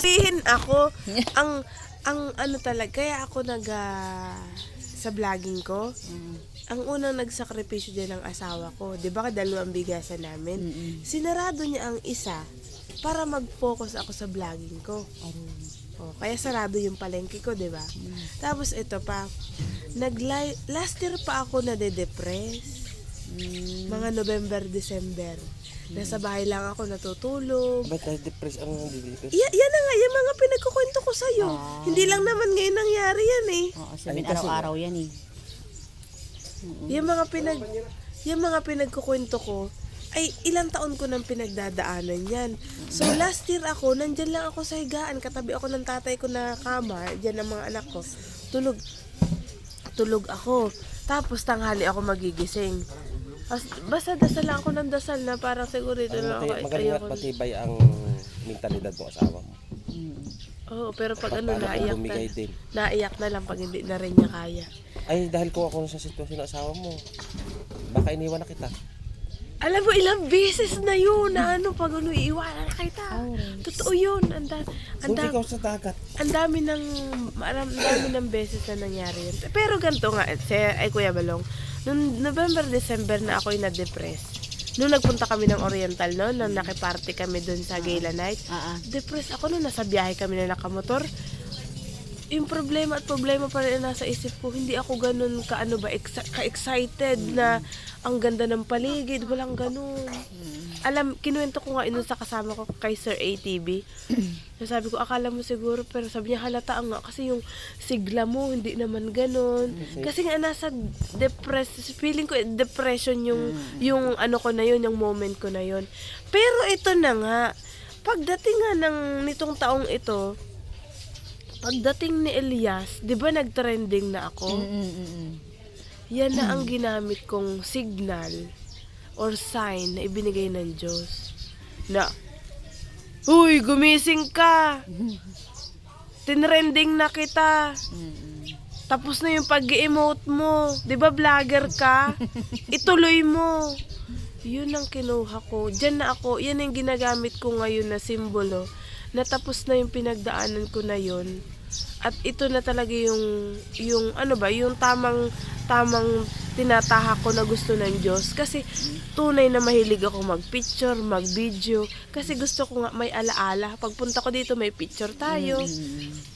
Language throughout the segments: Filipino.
sabihin ako, ang ano talaga, kaya ako sa vlogging ko, ang unang nagsakripisyo din ng asawa ko, di ba dalawang bigasan namin, sinarado niya ang isa para mag-focus ako sa vlogging ko. Oh, kaya sarado yung palengke ko, di ba? Tapos ito pa, last year pa ako nade-depress. Mga November, December. Nasa bahay lang ako natutulog. Ba't na-depress ang depress? Yan na nga, yung mga pinagkukwento ko sa'yo. Hindi lang naman ngayon nangyari yan eh. Oo, sabihin araw-araw yan eh. Yung mga pinagkukwento ko, ay ilang taon ko nang pinagdadaanan yan. So last year ako, nandyan lang ako sa higaan, katabi ako ng tatay ko na kama, dyan ang mga anak ko. Tulog ako. Tapos tanghali ako magigising. Basta dasal lang ako ng dasal na parang siguro ito lang ako. Magaling at matibay ang mentalidad mo asawa mo. Oo, pero pag ano, Paano naiyak na lang pag hindi na rin niya kaya. Ay, dahil kung ako sa sitwasyon ng asawa mo, baka iniwan na kita. Alam mo, ilang beses na yun na ano, pag ano, iiwanan na kita. Totoo yun. Hindi ka sa dagat. Ang dami ng beses na nangyari yun. Pero ganito nga, ay Kuya Balong, noong November, December na ako'y na-depress. Noong nagpunta kami ng Oriental, no, nang nakiparty kami dun sa Gala Night, depressed ako noon, nasa biyahe kami na nakamotor. Yung problema pa rin nasa isip ko, hindi ako ganun ka-excited na ang ganda ng paligid, walang ganun. Kinuwento ko nga sa kasama ko kay Sir ATV. Sabi ko, akala mo siguro, pero sabi niya, halata nga, kasi yung sigla mo, hindi naman ganun. Kasi nga, nasa feeling ko, depression yung ano ko na yun, yung moment ko na yun. Pero ito na nga, pagdating nga nitong taong ito, pagdating ni Elias, di ba nag-trending na ako? Yan na ang ginamit kong signal or sign na ibinigay ng Diyos. Na, huy, gumising ka! Tinrending na kita! Tapos na yung pag-emote mo. Di ba vlogger ka? Ituloy mo. Yun ang kinuha ko. Diyan na ako, yan ang ginagamit ko ngayon na simbolo. Natapos na yung pinagdaanan ko na yun. At ito na talaga yung tamang tinatahak ko na gusto ng Diyos. Kasi tunay na mahilig ako mag-picture, mag-video. Kasi gusto ko nga may alaala. Pagpunta ko dito may picture tayo.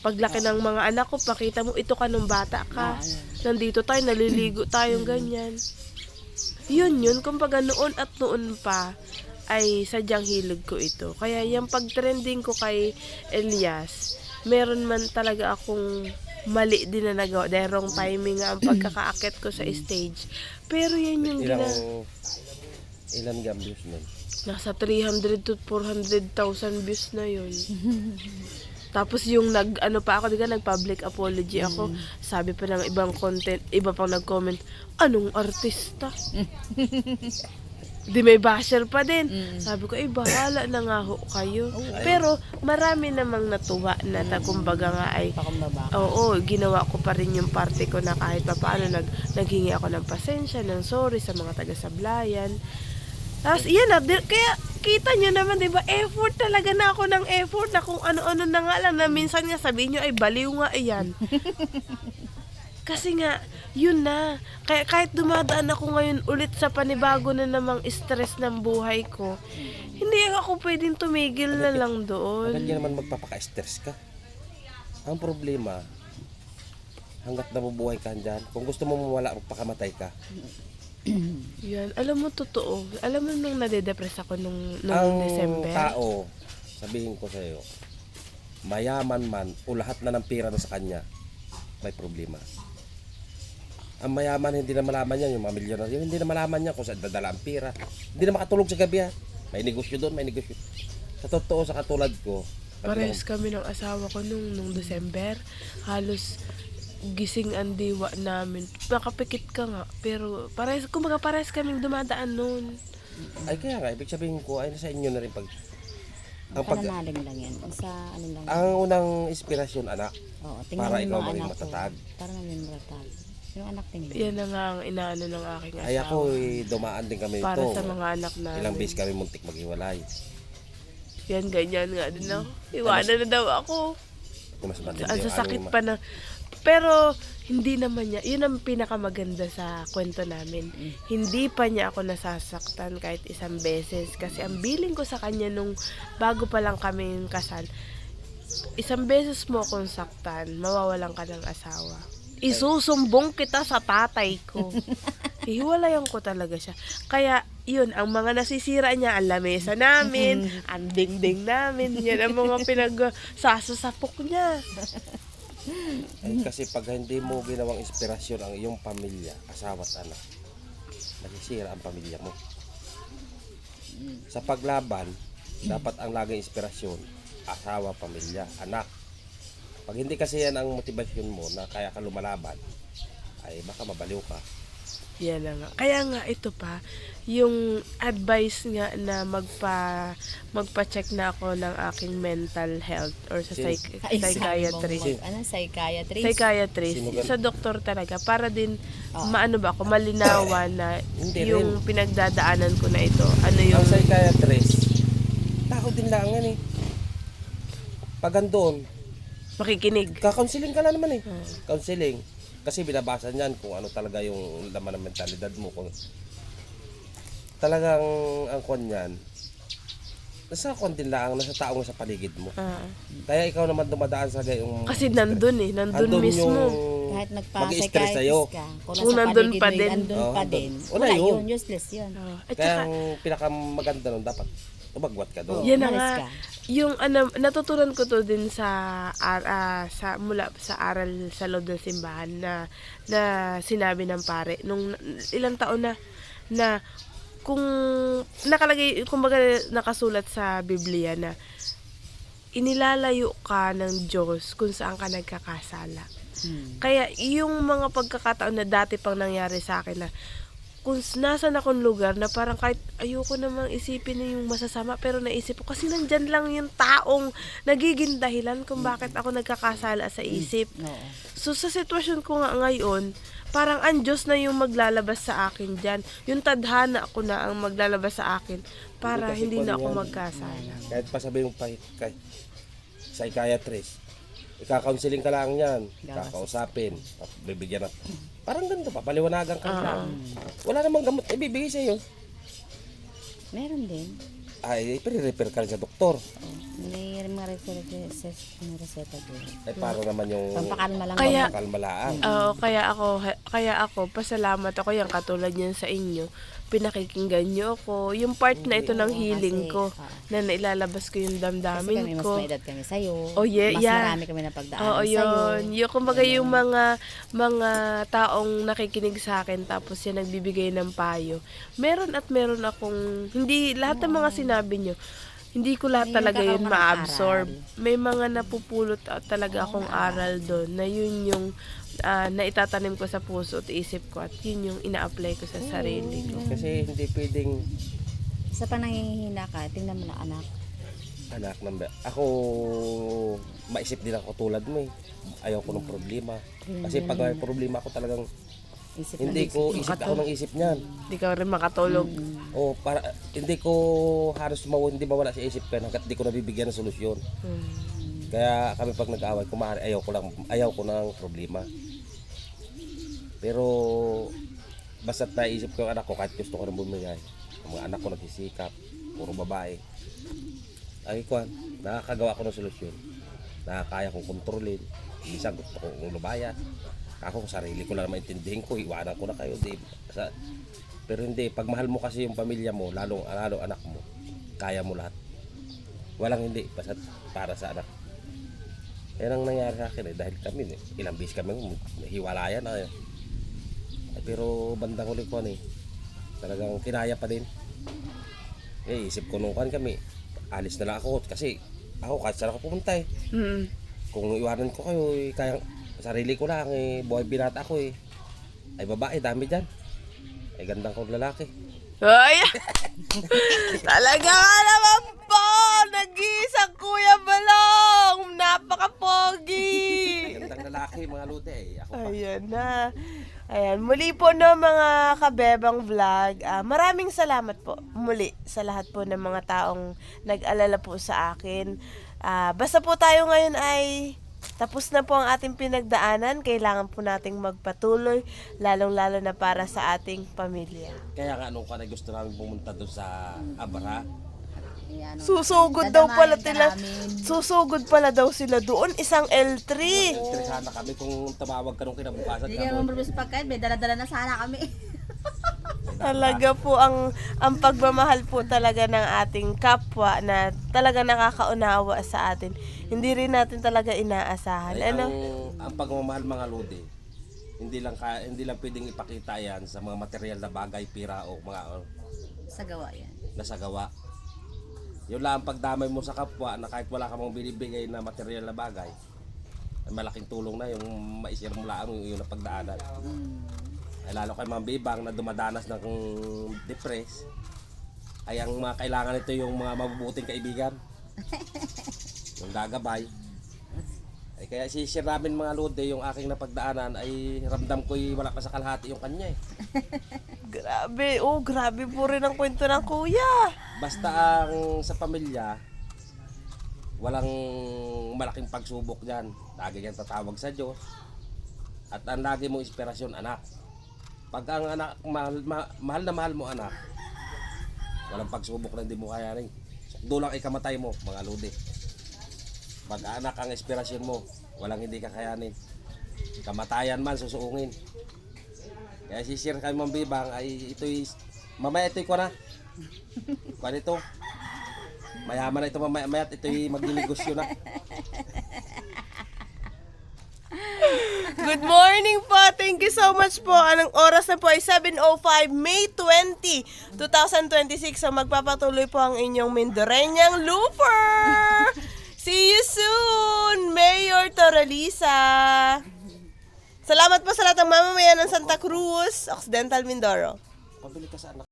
Paglaki ng mga anak ko, pakita mo ito ka nung bata ka. Nandito tayo, naliligo tayong ganyan. Yun, kumbaga noon at noon pa ay sadyang hilig ko ito. Kaya yung pag-trending ko kay Elias, meron man talaga akong mali din na nagawa. Dahil wrong timing nga ang pagkakaakit ko sa stage. Pero yan yung Ilan views nun? Nasa 300 to 400,000 views na yun. Tapos yung nag-public apology ako. Sabi pa ng ibang content, iba pang nag-comment, anong artista? Di may basher pa din. Sabi ko, bahala na nga ho kayo. Pero marami namang natuwa na kumbaga nga ay, ginawa ko pa rin yung parte ko na kahit pa paano naghingi ako ng pasensya, ng sorry sa mga taga-Sablayan. Tapos yan na, kaya kita nyo naman, di ba, effort talaga na ako ng effort na kung ano-ano na nga lang na minsan nga sabihin nyo ay baliw nga yan. Kasi nga, yun na. Kaya kahit dumadaan ako ngayon ulit sa panibago na namang stress ng buhay ko, hindi ako pwedeng tumigil na lang doon. Hindi naman magpapaka-stress ka. Ang problema, hanggat nabubuhay ka dyan, kung gusto mo mawala, magpakamatay ka. Yan, alam mo totoo. Alam mo nung nade-depress ako nung December. Ang tao, sabihin ko sa iyo, mayaman man o lahat na ng pera na sa kanya, may problema. Ang mayaman, hindi na malaman yan, yung mga milyonaryo, hindi na malaman niya kung saan dadala ang pera. Hindi na makatulog sa gabi. May negosyo doon, may negosyo. Sa totoo, sa katulad ko. Parehas kami ng asawa ko nung December. Halos gising ang diwa namin. Nakapikit ka nga, pero parehas kaming dumadaan noon. Ay kaya nga, ibig sabihin ko, ay nasa inyo na rin pag... Pananalig lang yan. Ang unang inspirasyon, anak, para ikaw maging matatag. Para maging matatag. Yung anak tingin. Yan na nga ang inaano ng aking asawa. Ay ako, dumaan din kami para ito. sa mga anak namin. Ilang beses kami muntik maghiwalay. Yan, ganyan nga din ako. Iwanan na daw ako. Mas matindi Ang yung sasakit ano, pa na. Pero, hindi naman niya. Yun ang pinakamaganda sa kwento namin. Hindi pa niya ako nasasaktan kahit isang beses. Kasi ang billing ko sa kanya nung bago pa lang kami kasal, isang beses mo akong saktan, mawawalan ka ng asawa. Isusumbong kita sa tatay ko. Hiwalayan ko talaga siya. Kaya, yun, ang mga nasisira niya, ang lamesa namin, ang dingding namin, yan ang mga pinagsasasapok niya. Ay, kasi pag hindi mo ginawang inspirasyon ang iyong pamilya, asawa at anak, nasisira ang pamilya mo. Sa paglaban, dapat ang laging inspirasyon, asawa, pamilya, anak. Pag hindi kasi yan ang motivasyon mo na kaya ka lumalaban, ay baka mabaliw ka. Yan na nga. Kaya nga ito pa, yung advice nga na magpa-check na ako ng aking mental health or sa psychiatrist. Psychiatrist? Psychiatrist. Sino gan- Sa doktor talaga. Para din, maano ba ako, malinawan na Hindi yung pinagdadaanan ko na ito. Ano yung... Ang psychiatrist, tao din lang yan eh. Pag andun, Makikinig. kakonseling ka lang naman eh. Counseling. Kasi binabasa niyan kung ano talaga yung laman ng mentalidad mo. Kung talagang ang kwan niyan, nasa kwan din lang, nasa tao sa paligid mo. Kaya ikaw naman dumadaan sa gayong... Kasi nandun eh. Nandun andun mismo. Kahit mag-i-stress sa'yo. nagpa-psychiatrist ka, kung Kung nasa nandun paligid pa mo, din. andun pa din. Wala Wala yun. yun, useless yun. At Kaya saka, ang pinakamaganda nun, dapat umagwat ka doon. yan na umalis nga. ka. Yung natutunan ko to din mula sa aral sa loob ng simbahan na sinabi ng pare nung ilang taon na kung nakalagay, kumbaga nakasulat sa Biblia na inilalayo ka ng Diyos kung saan ka nagkakasala. Kaya yung mga pagkakataon na dati pang nangyari sa akin na kung nasan akong lugar na parang kahit ayoko namang isipin na yung masasama pero naisip ko kasi nandyan lang yung taong nagiging dahilan kung bakit ako nagkakasala sa isip. Oo. So sa sitwasyon ko nga ngayon, parang ang Diyos na yung maglalabas sa akin dyan. Yung tadhana ko na ang maglalabas sa akin para Kasi hindi na kung ako yan, magkasala. Kahit pa sabihin mo pa kay psychiatrist, ika-counseling ka lang yan, kakausapin, bibigyan ng... Parang ganito pa, paliwanagan ka lang. Wala namang gamot, ibibigay sa'yo. Meron din. Ay, pero-refer ka rin sa doktor. May mga reseta din. Ay, para naman yung Pampakalma lang. Kaya- gamot. kalmalaan. Oo, kaya ako, pasalamat ako yung katulad niyan sa inyo. Pinakikinggan niyo ako. Yung part na ito ng healing kasi, ko, na nailalabas ko yung Kasi kami, damdamin mas ko. may edad kami sa'yo. Oh, yeah, mas yeah. marami kami na pagdaanan Oo, sa'yo. yun. Yung, kumbaga yung mga taong nakikinig sa akin tapos yung nagbibigay ng payo. Meron at meron akong, hindi, lahat ng mga sinabi nyo, hindi ko lahat May talaga yun nakakaroon ka ng ma-absorb. aral. May mga napupulot talaga akong aral doon na yun yung naitatanim ko sa puso at isip ko at yun yung ina-apply ko sa sarili ko. Kasi hindi pwedeng Sa panangihina ka, tingnan mo na anak. anak ng... Ako, maisip din ako tulad mo eh. Ayaw ko ng problema. Kasi pag may problema ako talagang Isip hindi ko isip ako ng isip niyan. Hindi ka rin makatulog. O para hindi ko halos hindi mawala sa isip ko hangga't hindi ko nabibigyan ng solusyon. Kaya kami pag nag-away, kumari ayaw ko ng problema. Pero basta naisip ko yung anak ko, kahit gusto ko rin bumigay. Ang mga anak ko nagsisikap, puro babae. Ay ko, nakakagawa ko ng solusyon. Nakakaya kong kontrolin. Minsan gusto ko kong lubayan. Ako sarili ko lang maintindihin ko, iwanan ko na kayo. Pero hindi, pag mahal mo kasi yung pamilya mo, lalo anak mo, kaya mo lahat. Walang hindi, basta para sa anak. Yan ang nangyari sa akin dahil kami, ilang bis kami, hiwalayan na. Pero bandang huli ko talagang kinaya pa din. Isip ko nung kami, alis na lang ako kasi ako kahit saan ako pumunta Kung iwanan ko kayo, kaya sarili ko lang buhay binata ako ay babae, dami dyan. Ay gandang kong lalaki. Ay! Talaga nga naman po! Nag-iisang Kuya Balong! Napaka-pogi! Gandang lalaki. malaki mga lute eh. Ako pa. Ayan na. Ayan, muli po no mga kabebang vlog. Maraming salamat po muli sa lahat po ng mga taong nag-alala po sa akin. Basta po tayo ngayon ay tapos na po ang ating pinagdaanan. Kailangan po nating magpatuloy, lalong-lalo na para sa ating pamilya. Kaya nga nung kana gusto namin pumunta doon sa Abra. Ayan, ano, Susugod daw pala dadamayan ka sila. namin. Susugod pala daw sila doon, isang L3. Interesana kami kung tumawag ka nung kinabukasan. Hindi ka naman problema sa pagkain, may dala-dala na sana kami. Talaga po ang pagmamahal po talaga ng ating kapwa na talaga nakakaunawa sa atin. Hindi rin natin talaga inaasahan. Ay, Ano? ang pagmamahal mga lode, hindi lang pwedeng ipakita yan sa mga material na bagay, pira o mga Sa gawa yan. nasa gawa. Yun lang ang pagdamay mo sa kapwa na kahit wala ka mong binibigay na material na bagay, ay malaking tulong na yung maisir mo lang yung na pagdaanan. Ay lalo kay Ma'am Bibang na dumadanas ng depress, ay ang mga kailangan nito yung mga mabubuting kaibigan. Yung gagabay. Ay kaya si Ramin mga lode, yung aking napagdaanan ay ramdam ko'y wala pa sa kalahati yung kanya eh. Grabe. Oh, grabe po rin ang kwento ng kuya. Basta ang sa pamilya, walang malaking pagsubok dyan. Lagi kang tatawag sa Diyos. At ang lagi mong inspirasyon, anak. Pag ang anak, mahal na mahal mo anak, walang pagsubok na hindi mo kayanin. Doon lang ikamatay mo, mga lode. Pag anak ang inspirasyon mo, walang hindi kakayanin. Kamatayan man, susuungin. Kaya si Sir kay Ma'am Bibang ay ito'y, mamaya ito'y ko na. Kuan ito. Mayaman na ito mamaya at ito'y magninegosyo na. Good morning po. Thank you so much po. Anong oras na po ay 7:05 May 20, 2026. So magpapatuloy po ang inyong Mindoreñang Looper. See you soon, Mayor Toralisa. Salamat po sa lahat ng mamamayan ng Santa Cruz, Occidental Mindoro. Pabili ka sa anak.